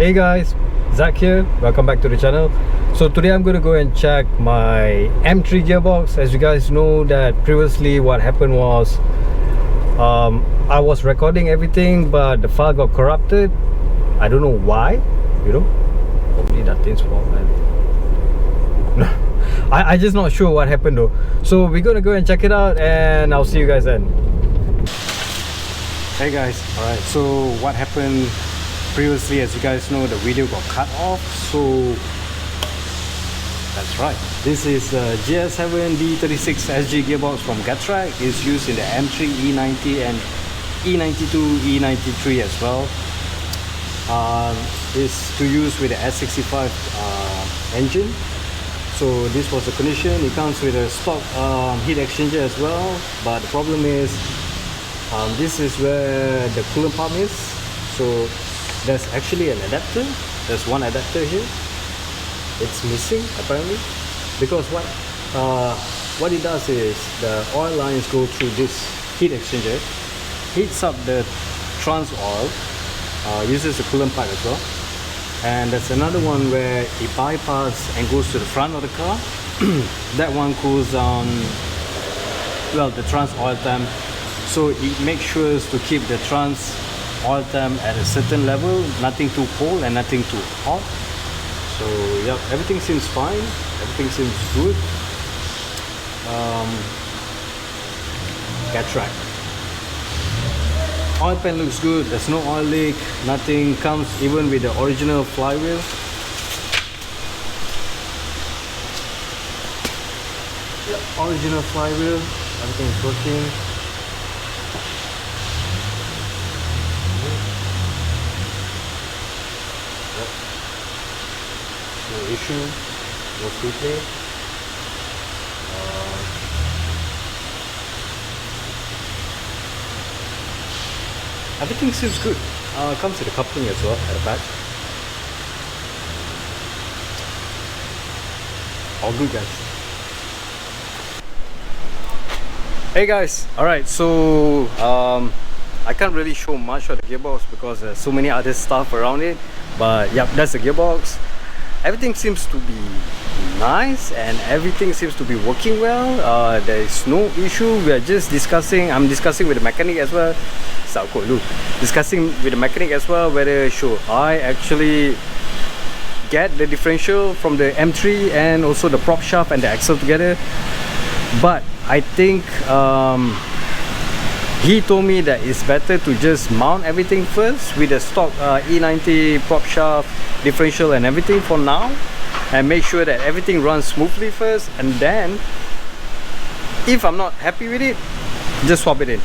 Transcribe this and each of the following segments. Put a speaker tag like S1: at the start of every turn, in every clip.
S1: Hey guys, Zach here, welcome back to the channel. So today I'm going to go and check my M3 gearbox. As you guys know that previously what happened was I was recording everything but the file got corrupted. I don't know why, you know, probably that thing's fault. I just not sure what happened though. So we're gonna go and check it out and I'll see you guys then. Hey guys, alright, so what happened previously, as you guys know, the video got cut off. So that's right, this is the GS7D36SG gearbox from Getrag. It's used in the M3, E90 and E92, E93 as well. It's to use with the S65 engine. So this was the condition. It comes with a stock heat exchanger as well, but the problem is this is where the coolant pump is. So there's actually an adapter. There's one adapter here. It's missing apparently, because what it does is the oil lines go through this heat exchanger, heats up the trans oil, uses the coolant pipe as well. And there's another one where it bypasses and goes to the front of the car. That one cools down, well, the trans oil temp. So it makes sure to keep the trans oil temp at a certain level, nothing too cold and nothing too hot. So yeah, everything seems fine, everything seems good. Getrag. Oil pan looks good, there's no oil leak, nothing. Comes even with the original flywheel. The original flywheel, everything is working. No issue, no free play. Everything seems good. Comes with a coupling as well at the back. All good, guys. Hey guys, alright, so I can't really show much of the gearbox because there's so many other stuff around it. But yep, that's the gearbox. Everything seems to be nice and everything seems to be working well. There is no issue. We are just discussing, I'm discussing with the mechanic as well. Discussing with the mechanic as well whether should I actually get the differential from the M3 and also the prop shaft and the axle together. But I think he told me that it's better to just mount everything first with the stock E90 prop shaft, differential and everything for now, and make sure that everything runs smoothly first, and then if I'm not happy with it, just swap it in.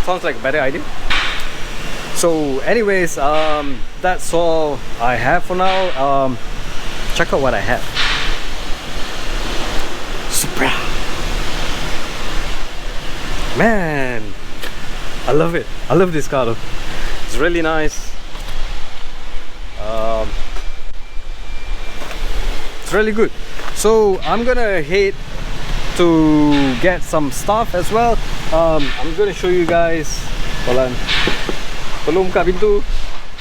S1: Sounds like a better idea. So anyways, that's all I have for now. Check out what I have. Supra. Man, I love it. I love this car though. It's really nice. It's really good. So I'm gonna head to get some stuff as well. I'm gonna show you guys. Hold on. Belum buka pintu.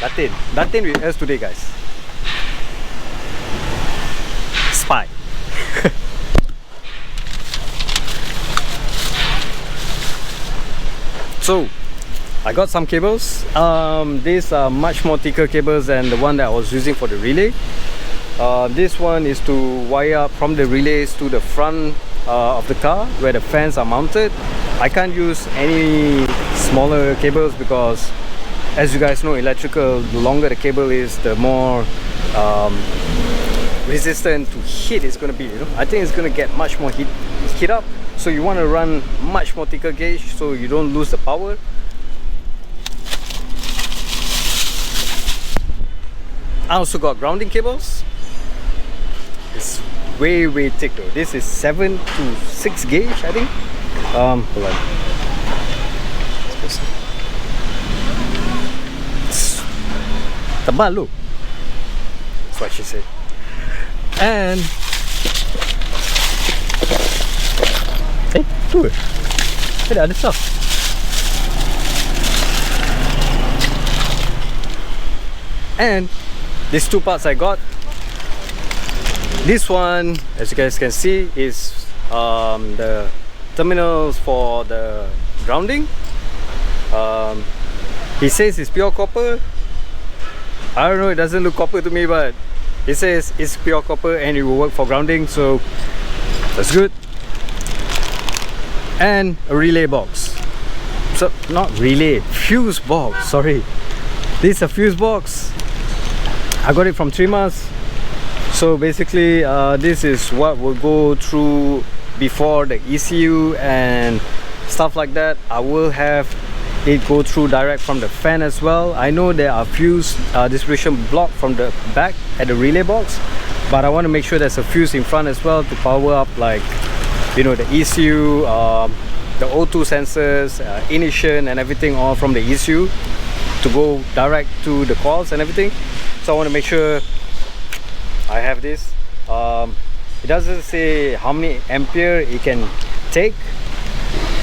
S1: Datin with us today, guys. Spy. So I got some cables. These are much more thicker cables than the one that I was using for the relay. This one is to wire up from the relays to the front of the car where the fans are mounted. I can't use any smaller cables because, as you guys know, electrical, the longer the cable is, the more resistant to heat it's going to be, you know. I think it's going to get much more heat up. So you want to run much more thicker gauge so you don't lose the power. I also got grounding cables. It's way thick though. This is 7 to 6 gauge, I think. Hold on. It's tebal loh. That's what she said. And tu ke? Ada, ada stuff. And these two parts I got. This one, as you guys can see, is the terminals for the grounding. He says it's pure copper. I don't know, it doesn't look copper to me, but it says it's pure copper and it will work for grounding, so that's good. And a relay box. So, not relay, fuse box, sorry. This is a fuse box. I got it from Trimas. So basically, this is what will go through before the ECU and stuff like that. I will have it go through direct from the fan as well. I know there are fuse distribution block from the back at the relay box, but I want to make sure there's a fuse in front as well to power up, like, you know, the ECU, the O2 sensors, ignition and everything, all from the ECU to go direct to the coils and everything. So I want to make sure I have this. It doesn't say how many ampere it can take,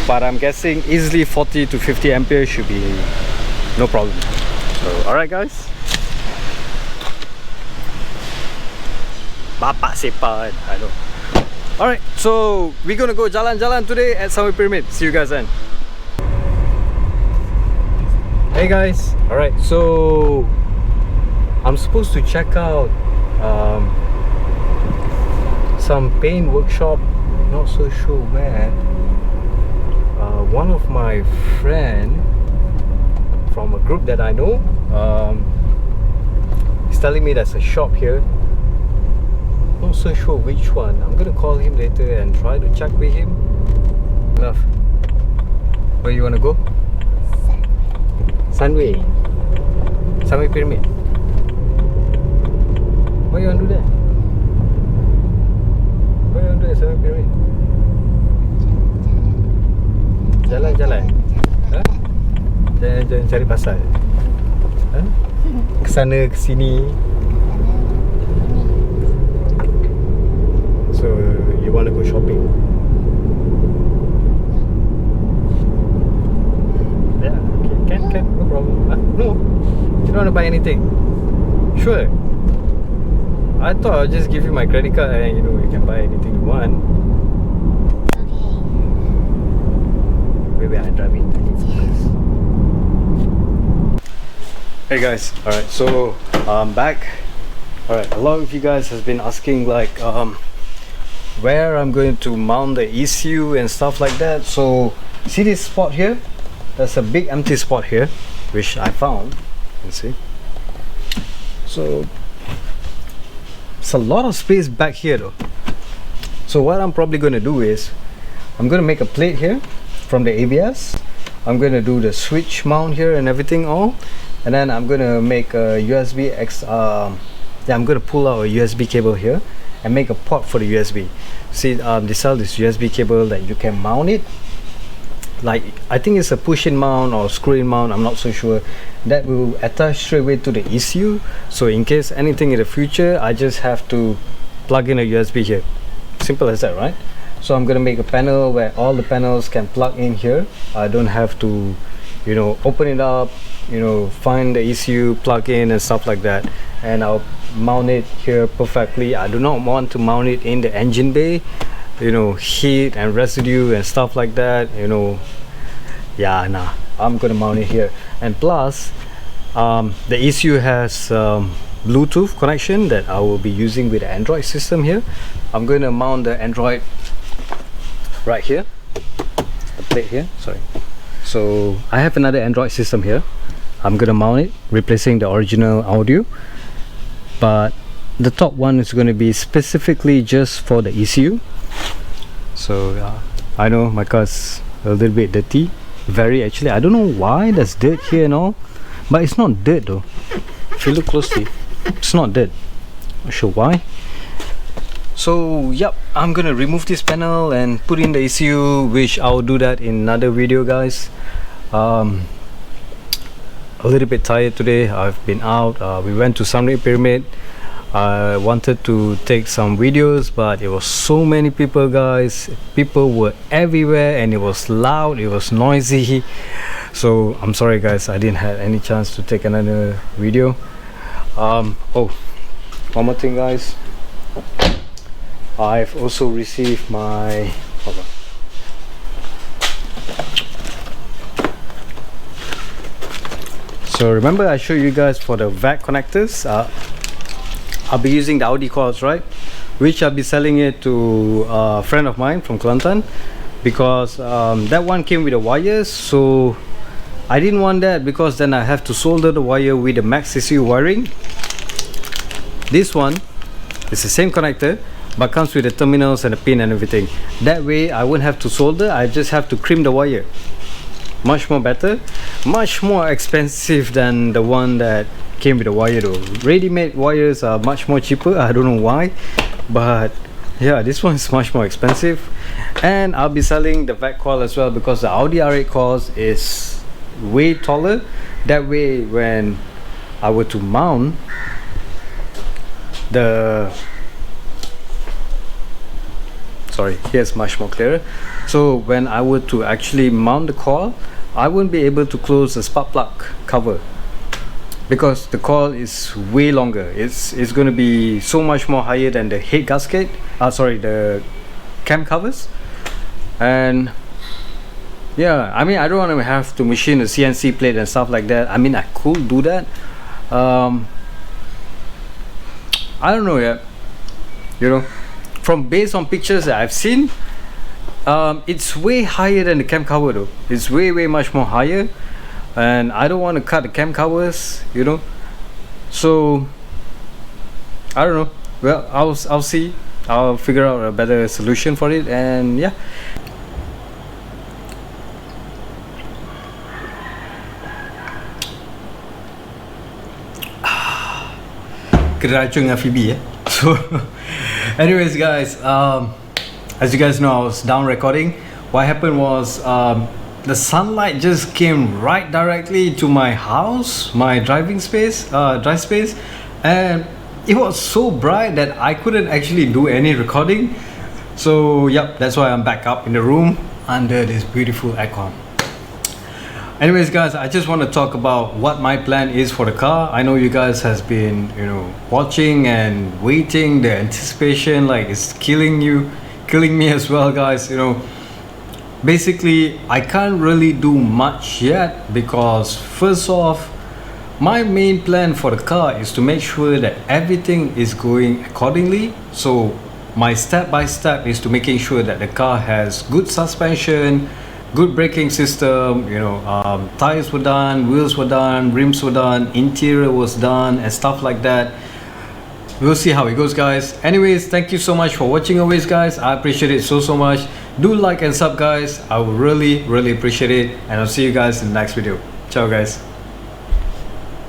S1: but I'm guessing easily 40 to 50 ampere should be no problem. So alright guys, Bapak Sepa, I know. Alright, so we're gonna go jalan-jalan today at Saramonic Pyramid. See you guys then. Hey guys, alright, so I'm supposed to check out some paint workshop, not so sure where. One of my friend from a group that I know, he's telling me there's a shop here. Not so sure which one. I'm gonna call him later and try to check with him. Love, where you wanna go? Sunway Pyramid. What you wanna do there? What you wanna do at Sunway Pyramid? Jalan-jalan? Ha? Jalan-jalan cari pasal? Ha? Kesana, kesini. So, you want to go shopping? Yeah, okay, can, no problem. No, you don't want to buy anything? Sure. I thought I'll just give you my credit card and, you know, you can buy anything you want. Maybe I'm driving. Hey guys, alright, so I'm back. Alright, a lot of you guys has been asking like where I'm going to mount the ECU and stuff like that. So see this spot here? There's a big empty spot here, which I found. You can see. So it's a lot of space back here though. So what I'm probably going to do is I'm going to make a plate here from the ABS. I'm going to do the switch mount here and everything all, and then I'm going to make a USB I'm going to pull out a USB cable here and make a port for the USB. See, they sell this USB cable that you can mount it, like I think it's a push-in mount or screw-in mount, I'm not so sure, that will attach straight away to the ECU. So in case anything in the future, I just have to plug in a USB here. Simple as that, right? So I'm gonna make a panel where all the panels can plug in here. I don't have to, you know, open it up, you know, find the ECU, plug in and stuff like that, and I'll mount it here perfectly. I do not want to mount it in the engine bay, you know, heat and residue and stuff like that, you know. Yeah, nah, I'm gonna mount it here. And plus the ECU has Bluetooth connection that I will be using with the Android system here. I'm going to mount the Android right here, the plate here, sorry. So I have another Android system here. I'm going to mount it, replacing the original audio, but the top one is going to be specifically just for the ECU. So I know my car's a little bit dirty, very actually. I don't know why there's dirt here and all, but it's not dirt though. If you look closely, it's not dirt. Not sure why. So yep, I'm gonna remove this panel and put in the ECU, which I'll do that in another video, guys. A little bit tired today. I've been out. We went to Saramonic Pyramid. I wanted to take some videos, but it was so many people, guys. People were everywhere and it was loud, it was noisy. So I'm sorry guys, I didn't have any chance to take another video. Oh, one more thing, guys. I've also received my, hold on. So remember I showed you guys for the VAC connectors, I'll be using the Audi coils, right, which I'll be selling it to a friend of mine from Kelantan, because that one came with the wires, so I didn't want that, because then I have to solder the wire with the max CCU wiring. This one is the same connector but comes with the terminals and the pin and everything. That way I won't have to solder, I just have to crimp the wire. Much more better, much more expensive than the one that came with the wire though. Ready-made wires are much more cheaper, I don't know why, but yeah, this one is much more expensive. And I'll be selling the VAC coil as well, because the Audi R8 coils is way taller. That way when I were to mount the, sorry, here's much more clearer. So when I were to actually mount the coil, I wouldn't be able to close the spark plug cover, because the coil is way longer. It's going to be so much more higher than the head gasket, sorry, the cam covers. And yeah, I mean, I don't want to have to machine a CNC plate and stuff like that. I mean, I could do that. I don't know yet, you know, from based on pictures that I've seen, it's way higher than the cam cover though. It's way much more higher, and I don't want to cut the cam covers, you know. So I don't know. Well, I'll see. I'll figure out a better solution for it, and yeah. Keracun dengan Phoebe, eh? So anyways guys, as you guys know, I was down recording. What happened was the sunlight just came right directly to my house, my driving space, drive space, and it was so bright that I couldn't actually do any recording. So yep, that's why I'm back up in the room under this beautiful aircon. Anyways guys, I just want to talk about what my plan is for the car. I know you guys has been, you know, watching and waiting. The anticipation, like, it's killing me as well, guys. You know, basically I can't really do much yet, because first off, my main plan for the car is to make sure that everything is going accordingly. So my step by step is to making sure that the car has good suspension, good braking system, you know, tires were done, wheels were done, rims were done, interior was done, and stuff like that. We'll see how it goes, guys. Anyways, thank you so much for watching always, guys. I appreciate it so much. Do like and sub, guys. I would really appreciate it, and I'll see you guys in the next video. Ciao, guys.